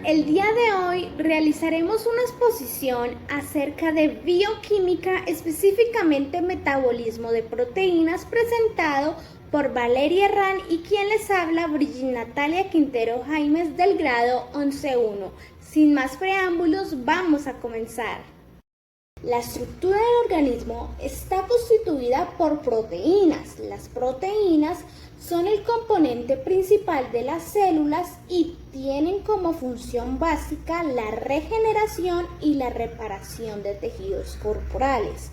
El día de hoy realizaremos una exposición acerca de bioquímica, específicamente metabolismo de proteínas, presentado por Valeria Herrán y quien les habla, Brigitte Natalia Quintero Jaimes, del grado 11.1. Sin más preámbulos, vamos a comenzar. La estructura del organismo está constituida por proteínas. Las proteínas son el componente principal de las células y tienen como función básica la regeneración y la reparación de tejidos corporales,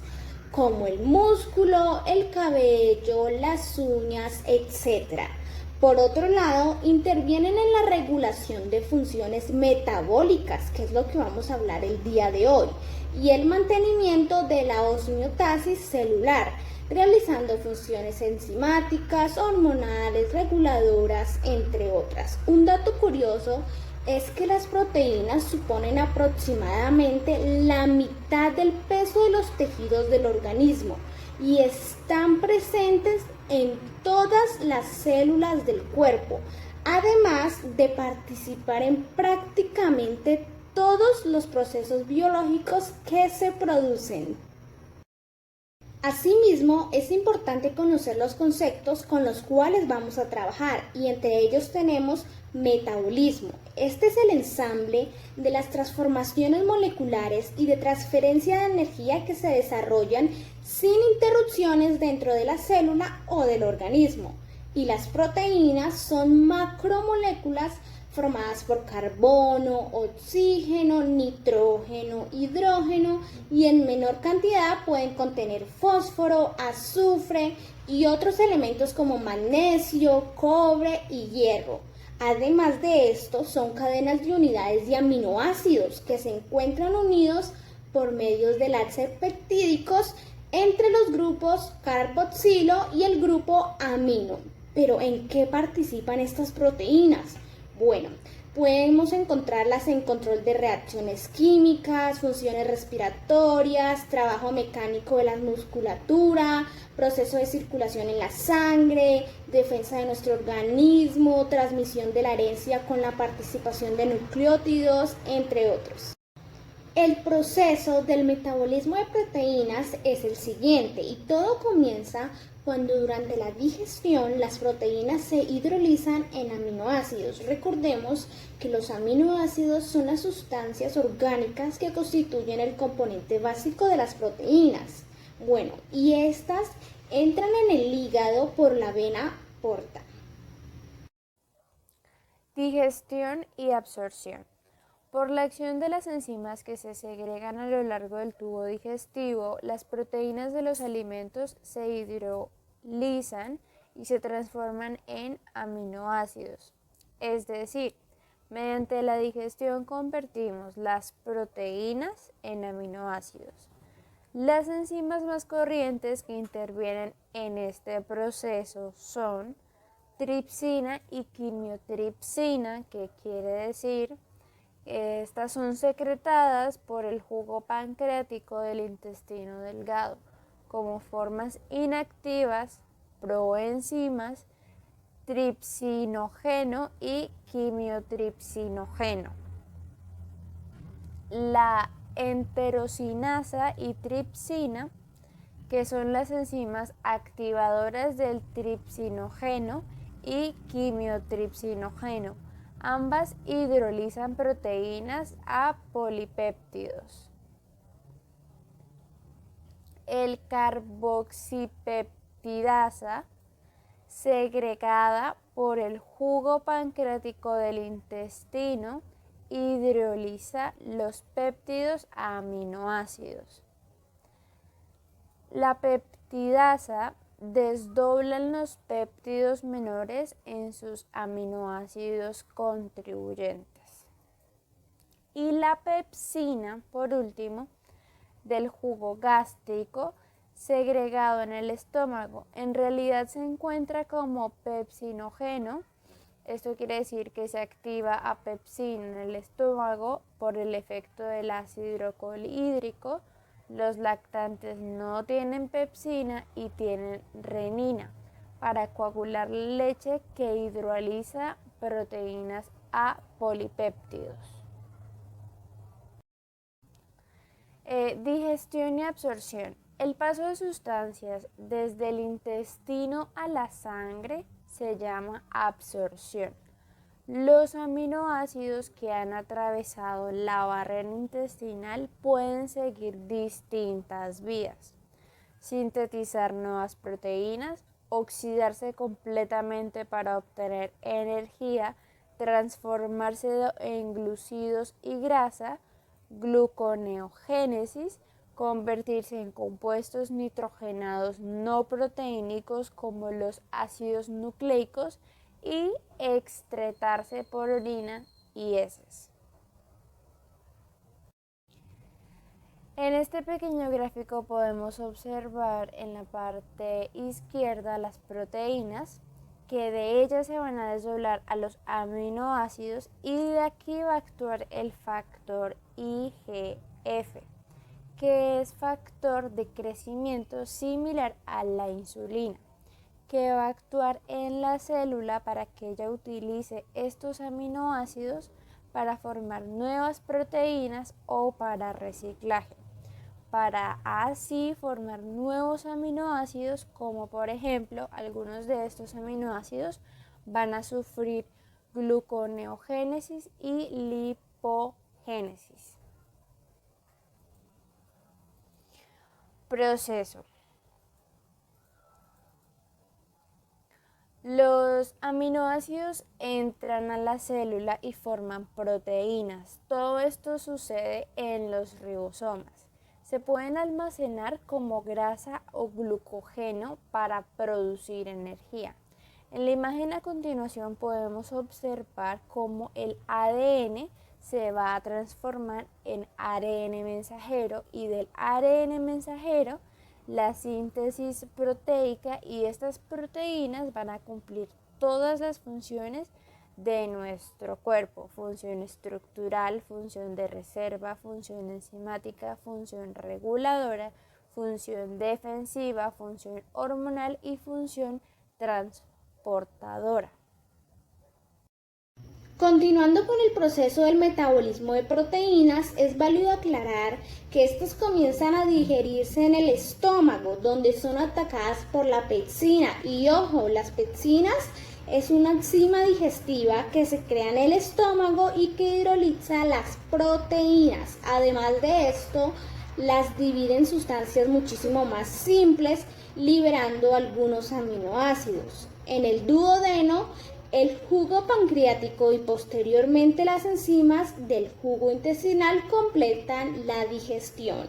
como el músculo, el cabello, las uñas, etc. Por otro lado, intervienen en la regulación de funciones metabólicas, que es lo que vamos a hablar el día de hoy, y el mantenimiento de la homeostasis celular, realizando funciones enzimáticas, hormonales, reguladoras, entre otras. Un dato curioso es que las proteínas suponen aproximadamente la mitad del peso de los tejidos del organismo y están presentes en todas las células del cuerpo, además de participar en prácticamente todos los procesos biológicos que se producen. Asimismo, es importante conocer los conceptos con los cuales vamos a trabajar y entre ellos tenemos metabolismo. Este es el ensamble de las transformaciones moleculares y de transferencia de energía que se desarrollan sin interrupciones dentro de la célula o del organismo. Y las proteínas son macromoléculas formadas por carbono, oxígeno, nitrógeno, hidrógeno y en menor cantidad pueden contener fósforo, azufre y otros elementos como magnesio, cobre y hierro. Además de esto, son cadenas de unidades de aminoácidos que se encuentran unidos por medios de enlaces peptídicos entre los grupos carboxilo y el grupo amino. Pero ¿en qué participan estas proteínas? Bueno, podemos encontrarlas en control de reacciones químicas, funciones respiratorias, trabajo mecánico de la musculatura, proceso de circulación en la sangre, defensa de nuestro organismo, transmisión de la herencia con la participación de nucleótidos, entre otros. El proceso del metabolismo de proteínas es el siguiente y todo comienza cuando durante la digestión las proteínas se hidrolizan en aminoácidos. Recordemos que los aminoácidos son las sustancias orgánicas que constituyen el componente básico de las proteínas. Bueno, y estas entran en el hígado por la vena porta. Digestión y absorción. Por la acción de las enzimas que se segregan a lo largo del tubo digestivo, las proteínas de los alimentos se hidrolizan y se transforman en aminoácidos. Es decir, mediante la digestión convertimos las proteínas en aminoácidos. Las enzimas más corrientes que intervienen en este proceso son tripsina y quimiotripsina, que quiere decir estas son secretadas por el jugo pancreático del intestino delgado como formas inactivas, proenzimas, tripsinógeno y quimiotripsinógeno. La enterocinasa y tripsina, que son las enzimas activadoras del tripsinógeno y quimiotripsinógeno. Ambas hidrolizan proteínas a polipéptidos. El carboxipeptidasa, segregada por el jugo pancreático del intestino, hidroliza los péptidos a aminoácidos. La peptidasa desdobla los péptidos menores en sus aminoácidos contribuyentes. Y la pepsina, por último, del jugo gástrico segregado en el estómago, en realidad se encuentra como pepsinógeno. Esto quiere decir que se activa a pepsina en el estómago por el efecto del ácido hidroclorhídrico. Los lactantes no tienen pepsina y tienen renina para coagular la leche, que hidroliza proteínas a polipéptidos. Digestión y absorción. El paso de sustancias desde el intestino a la sangre se llama absorción. Los aminoácidos que han atravesado la barrera intestinal pueden seguir distintas vías: sintetizar nuevas proteínas, oxidarse completamente para obtener energía, transformarse en glucídidos y grasa, gluconeogénesis, convertirse en compuestos nitrogenados no proteínicos como los ácidos nucleicos y excretarse por orina y heces. En este pequeño gráfico podemos observar en la parte izquierda las proteínas, que de ellas se van a desdoblar a los aminoácidos y de aquí va a actuar el factor IGF, que es factor de crecimiento similar a la insulina, que va a actuar en la célula para que ella utilice estos aminoácidos para formar nuevas proteínas o para reciclaje, para así formar nuevos aminoácidos, como por ejemplo algunos de estos aminoácidos van a sufrir gluconeogénesis y lipogénesis. Proceso. Los aminoácidos entran a la célula y forman proteínas. Todo esto sucede en los ribosomas. Se pueden almacenar como grasa o glucógeno para producir energía. En la imagen a continuación podemos observar cómo el ADN se va a transformar en ARN mensajero y del ARN mensajero la síntesis proteica, y estas proteínas van a cumplir todas las funciones de nuestro cuerpo: función estructural, función de reserva, función enzimática, función reguladora, función defensiva, función hormonal y función transportadora. Continuando con el proceso del metabolismo de proteínas, es válido aclarar que estas comienzan a digerirse en el estómago, donde son atacadas por la pepsina. Y ojo, las pepsinas es una enzima digestiva que se crea en el estómago y que hidroliza las proteínas. Además de esto, las divide en sustancias muchísimo más simples, liberando algunos aminoácidos. En el duodeno, el jugo pancreático y posteriormente las enzimas del jugo intestinal completan la digestión.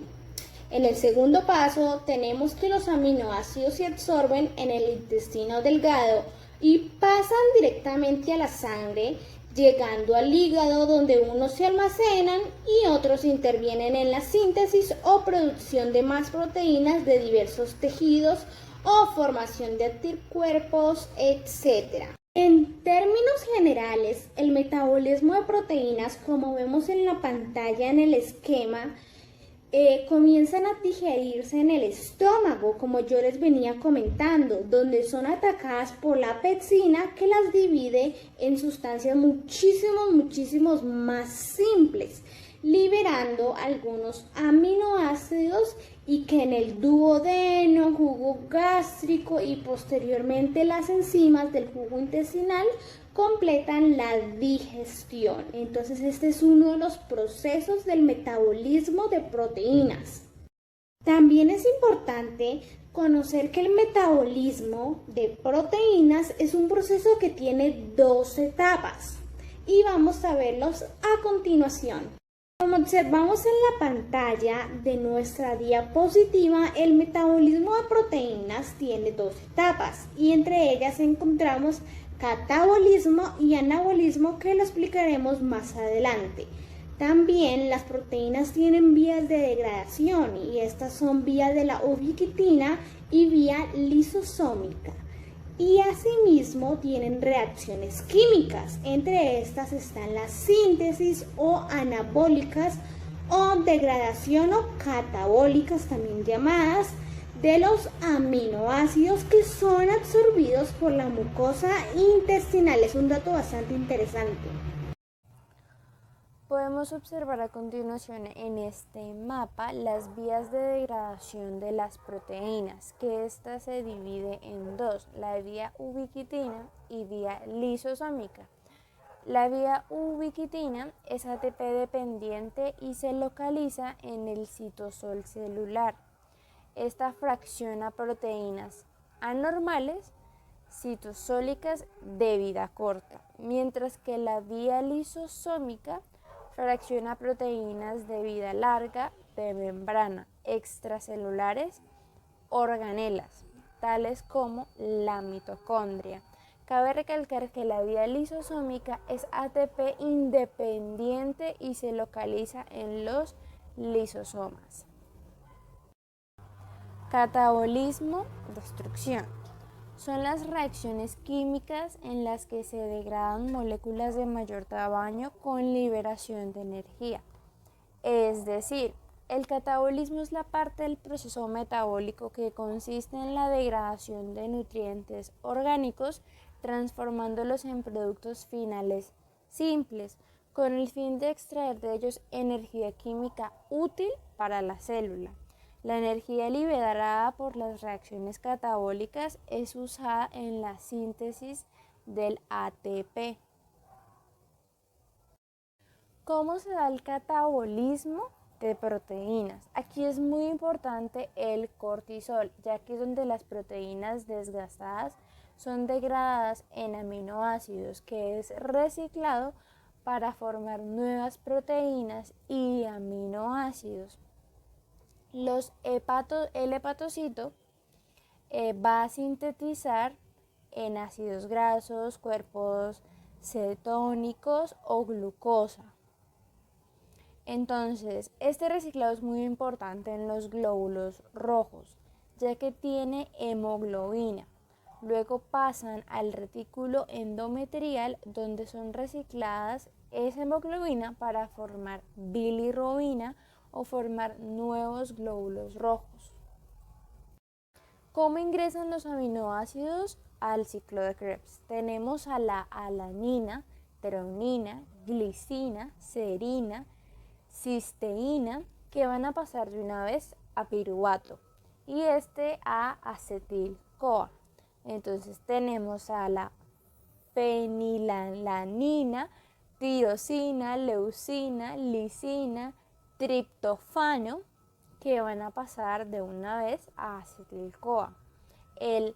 En el segundo paso tenemos que los aminoácidos se absorben en el intestino delgado y pasan directamente a la sangre, llegando al hígado, donde unos se almacenan y otros intervienen en la síntesis o producción de más proteínas de diversos tejidos o formación de anticuerpos, etc. En términos generales, el metabolismo de proteínas, como vemos en la pantalla en el esquema, comienzan a digerirse en el estómago, como yo les venía comentando, donde son atacadas por la pepsina, que las divide en sustancias muchísimos más simples, liberando algunos aminoácidos, y que en el duodeno, jugo gástrico y posteriormente las enzimas del jugo intestinal completan la digestión. Entonces este es uno de los procesos del metabolismo de proteínas. También es importante conocer que el metabolismo de proteínas es un proceso que tiene 2 etapas y vamos a verlos a continuación. Como observamos en la pantalla de nuestra diapositiva, el metabolismo de proteínas tiene 2 etapas y entre ellas encontramos catabolismo y anabolismo, que lo explicaremos más adelante. También las proteínas tienen vías de degradación y estas son vía de la ubiquitina y vía lisosómica. Y asimismo tienen reacciones químicas. Entre estas están la síntesis o anabólicas o degradación o catabólicas también llamadas, de los aminoácidos que son absorbidos por la mucosa intestinal. Es un dato bastante interesante. Podemos observar a continuación en este mapa las vías de degradación de las proteínas, que esta se divide en dos, la vía ubiquitina y vía lisosómica. La vía ubiquitina es ATP dependiente y se localiza en el citosol celular. Esta fracciona proteínas anormales citosólicas de vida corta, mientras que la vía lisosómica fracciona proteínas de vida larga de membrana extracelulares organelas, tales como la mitocondria. Cabe recalcar que la vía lisosómica es ATP independiente y se localiza en los lisosomas. Catabolismo, destrucción. Son las reacciones químicas en las que se degradan moléculas de mayor tamaño con liberación de energía. Es decir, el catabolismo es la parte del proceso metabólico que consiste en la degradación de nutrientes orgánicos, transformándolos en productos finales simples, con el fin de extraer de ellos energía química útil para la célula. La energía liberada por las reacciones catabólicas es usada en la síntesis del ATP. ¿Cómo se da el catabolismo de proteínas? Aquí es muy importante el cortisol, ya que es donde las proteínas desgastadas son degradadas en aminoácidos, que es reciclado para formar nuevas proteínas y aminoácidos. El hepatocito va a sintetizar en ácidos grasos, cuerpos cetónicos o glucosa. Entonces, este reciclado es muy importante en los glóbulos rojos, ya que tiene hemoglobina. Luego pasan al retículo endometrial, donde son recicladas esa hemoglobina para formar bilirrubina o formar nuevos glóbulos rojos. ¿Cómo ingresan los aminoácidos al ciclo de Krebs? Tenemos a la alanina, treonina, glicina, serina, cisteína, que van a pasar de una vez a piruvato y a acetil-CoA. Entonces tenemos a la fenilalanina, tirosina, leucina, lisina, triptófano, que van a pasar de una vez a acetil-CoA. El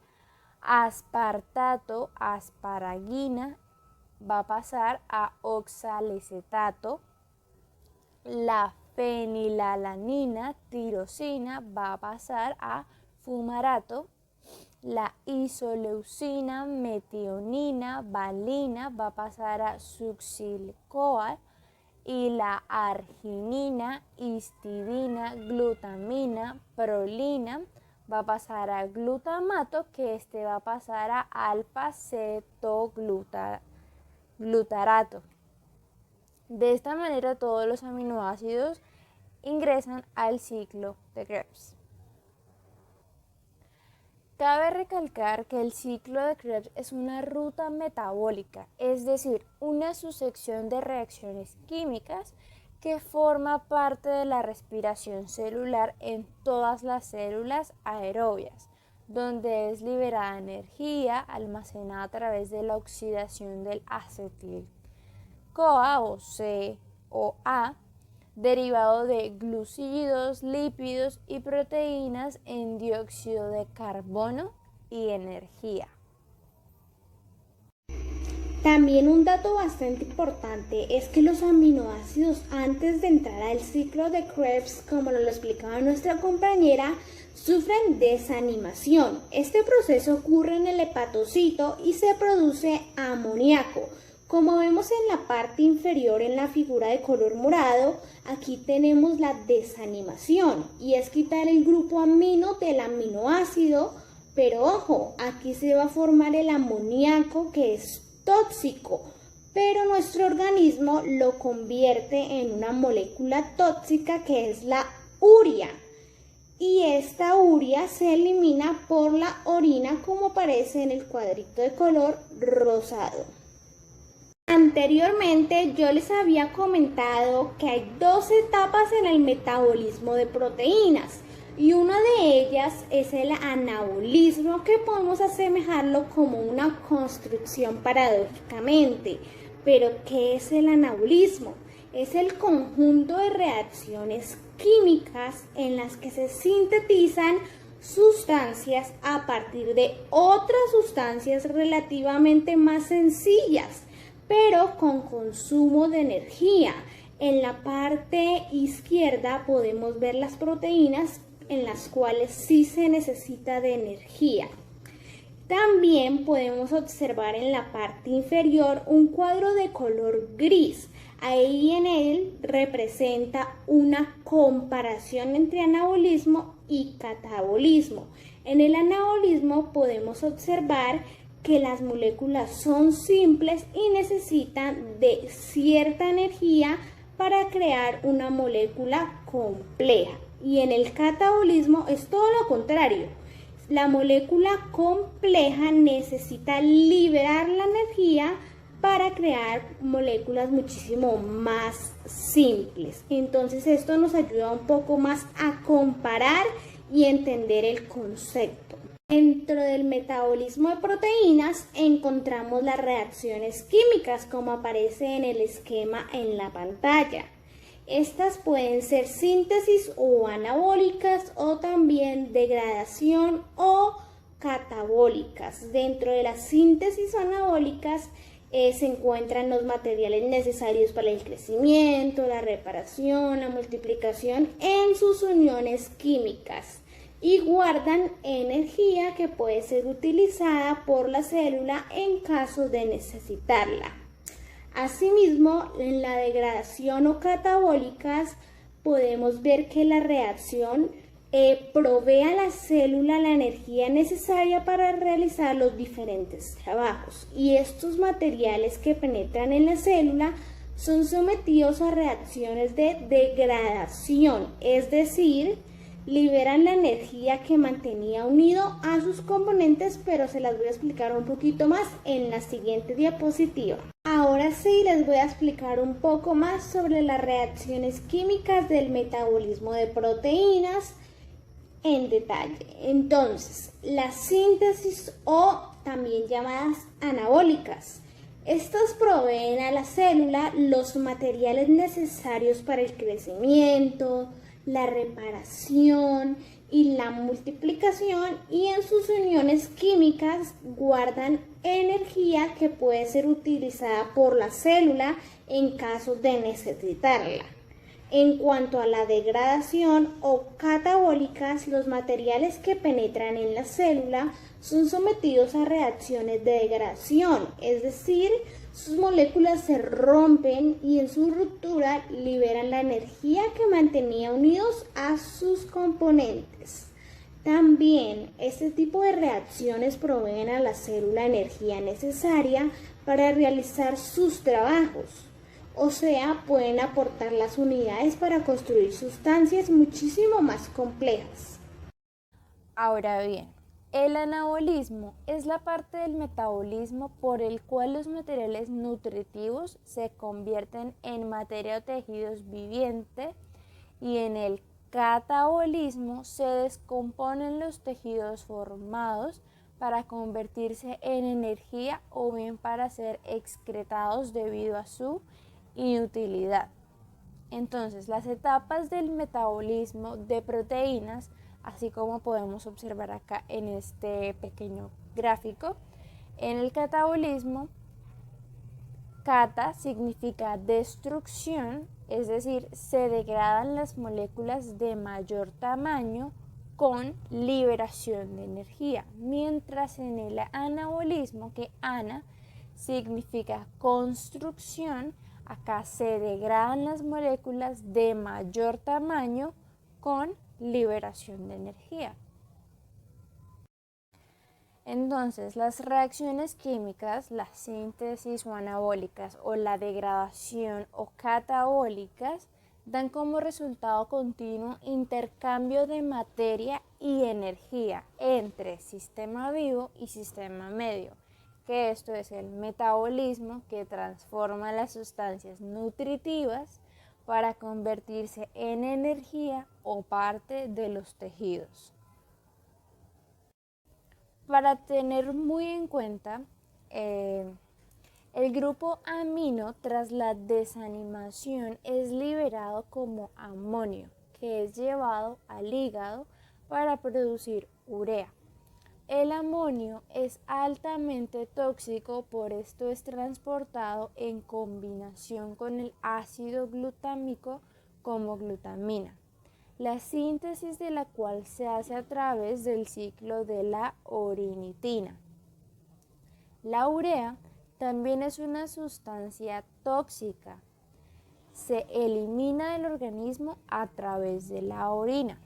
aspartato, asparagina, va a pasar a oxalacetato. La fenilalanina, tirosina, va a pasar a fumarato. La isoleucina, metionina, valina, va a pasar a succinil-CoA. Y la arginina, histidina, glutamina, prolina va a pasar a glutamato, que va a pasar a alfa-cetoglutarato. De esta manera todos los aminoácidos ingresan al ciclo de Krebs. Cabe recalcar que el ciclo de Krebs es una ruta metabólica, es decir, una sucesión de reacciones químicas que forma parte de la respiración celular en todas las células aerobias, donde es liberada energía almacenada a través de la oxidación del acetil-CoA o CoA, derivado de glucídidos, lípidos y proteínas en dióxido de carbono y energía. También un dato bastante importante es que los aminoácidos, antes de entrar al ciclo de Krebs, como lo explicaba nuestra compañera, sufren desanimación. Este proceso ocurre en el hepatocito y se produce amoníaco. Como vemos en la parte inferior en la figura de color morado, aquí tenemos la desanimación y es quitar el grupo amino del aminoácido, pero ojo, aquí se va a formar el amoníaco, que es tóxico, pero nuestro organismo lo convierte en una molécula tóxica que es la urea. Y esta urea se elimina por la orina, como aparece en el cuadrito de color rosado. Anteriormente yo les había comentado que hay dos etapas en el metabolismo de proteínas y una de ellas es el anabolismo, que podemos asemejarlo como una construcción paradójicamente. Pero ¿qué es el anabolismo? Es el conjunto de reacciones químicas en las que se sintetizan sustancias a partir de otras sustancias relativamente más sencillas, pero con consumo de energía. En la parte izquierda podemos ver las proteínas en las cuales sí se necesita de energía. También podemos observar en la parte inferior un cuadro de color gris. Ahí en él representa una comparación entre anabolismo y catabolismo. En el anabolismo podemos observar que las moléculas son simples y necesitan de cierta energía para crear una molécula compleja. Y en el catabolismo es todo lo contrario. La molécula compleja necesita liberar la energía para crear moléculas muchísimo más simples. Entonces esto nos ayuda un poco más a comparar y entender el concepto. Dentro del metabolismo de proteínas encontramos las reacciones químicas, como aparece en el esquema en la pantalla. Estas pueden ser síntesis o anabólicas, o también degradación o catabólicas. Dentro de las síntesis anabólicas se encuentran los materiales necesarios para el crecimiento, la reparación, la multiplicación en sus uniones químicas, y guardan energía que puede ser utilizada por la célula en caso de necesitarla. Asimismo, en la degradación o catabólicas podemos ver que la reacción provee a la célula la energía necesaria para realizar los diferentes trabajos, y estos materiales que penetran en la célula son sometidos a reacciones de degradación, es decir, liberan la energía que mantenía unido a sus componentes, pero se las voy a explicar un poquito más en la siguiente diapositiva. Ahora sí les voy a explicar un poco más sobre las reacciones químicas del metabolismo de proteínas en detalle. Entonces, la síntesis, o también llamadas anabólicas. Estas proveen a la célula los materiales necesarios para el crecimiento, la reparación y la multiplicación, y en sus uniones químicas guardan energía que puede ser utilizada por la célula en caso de necesitarla. En cuanto a la degradación o catabólicas, los materiales que penetran en la célula son sometidos a reacciones de degradación, es decir, sus moléculas se rompen y en su ruptura liberan la energía que mantenía unidos a sus componentes. También este tipo de reacciones proveen a la célula energía necesaria para realizar sus trabajos. O sea, pueden aportar las unidades para construir sustancias muchísimo más complejas. Ahora bien, el anabolismo es la parte del metabolismo por el cual los materiales nutritivos se convierten en materia o tejidos vivientes, y en el catabolismo se descomponen los tejidos formados para convertirse en energía o bien para ser excretados debido a su inutilidad. Entonces, las etapas del metabolismo de proteínas, así como podemos observar acá en este pequeño gráfico, en el catabolismo, cata significa destrucción, es decir, se degradan las moléculas de mayor tamaño con liberación de energía, mientras en el anabolismo, que ana significa construcción, acá se degradan las moléculas de mayor tamaño con liberación de energía. Entonces, las reacciones químicas, la síntesis o anabólicas, o la degradación o catabólicas, dan como resultado continuo intercambio de materia y energía entre sistema vivo y sistema medio, que esto es el metabolismo que transforma las sustancias nutritivas para convertirse en energía o parte de los tejidos. Para tener muy en cuenta, el grupo amino tras la desanimación es liberado como amonio, que es llevado al hígado para producir urea. El amonio es altamente tóxico, por esto es transportado en combinación con el ácido glutámico como glutamina, la síntesis de la cual se hace a través del ciclo de la orinitina. La urea también es una sustancia tóxica. Se elimina del organismo a través de la orina.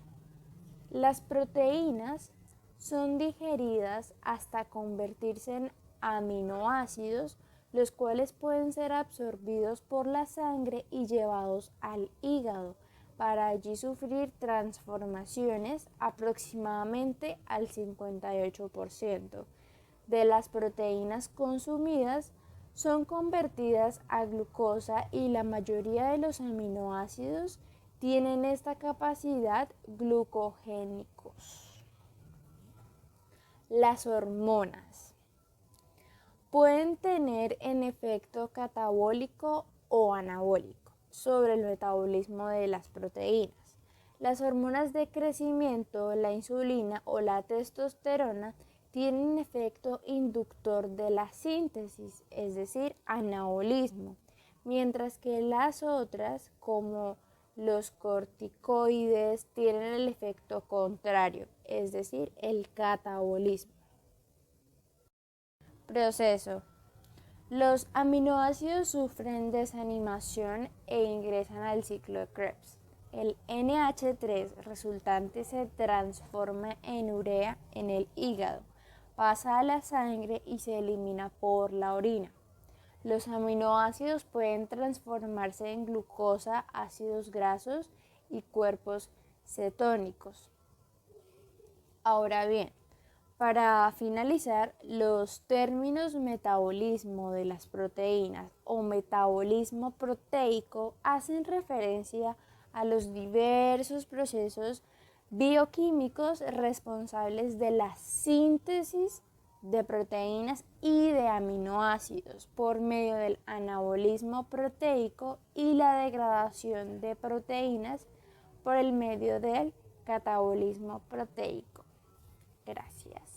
Las proteínas son digeridas hasta convertirse en aminoácidos, los cuales pueden ser absorbidos por la sangre y llevados al hígado, para allí sufrir transformaciones. Aproximadamente al 58% de las proteínas consumidas son convertidas a glucosa y la mayoría de los aminoácidos tienen esta capacidad glucogénicos. Las hormonas pueden tener un efecto catabólico o anabólico sobre el metabolismo de las proteínas. Las hormonas de crecimiento, la insulina o la testosterona, tienen efecto inductor de la síntesis, es decir, anabolismo, mientras que las otras, como los corticoides, tienen el efecto contrario, es decir, el catabolismo. Proceso. Los aminoácidos sufren desanimación e ingresan al ciclo de Krebs. El NH3 resultante se transforma en urea en el hígado, pasa a la sangre y se elimina por la orina. Los aminoácidos pueden transformarse en glucosa, ácidos grasos y cuerpos cetónicos. Ahora bien, para finalizar, los términos metabolismo de las proteínas o metabolismo proteico hacen referencia a los diversos procesos bioquímicos responsables de la síntesis de proteínas y de aminoácidos por medio del anabolismo proteico y la degradación de proteínas por el medio del catabolismo proteico. Gracias.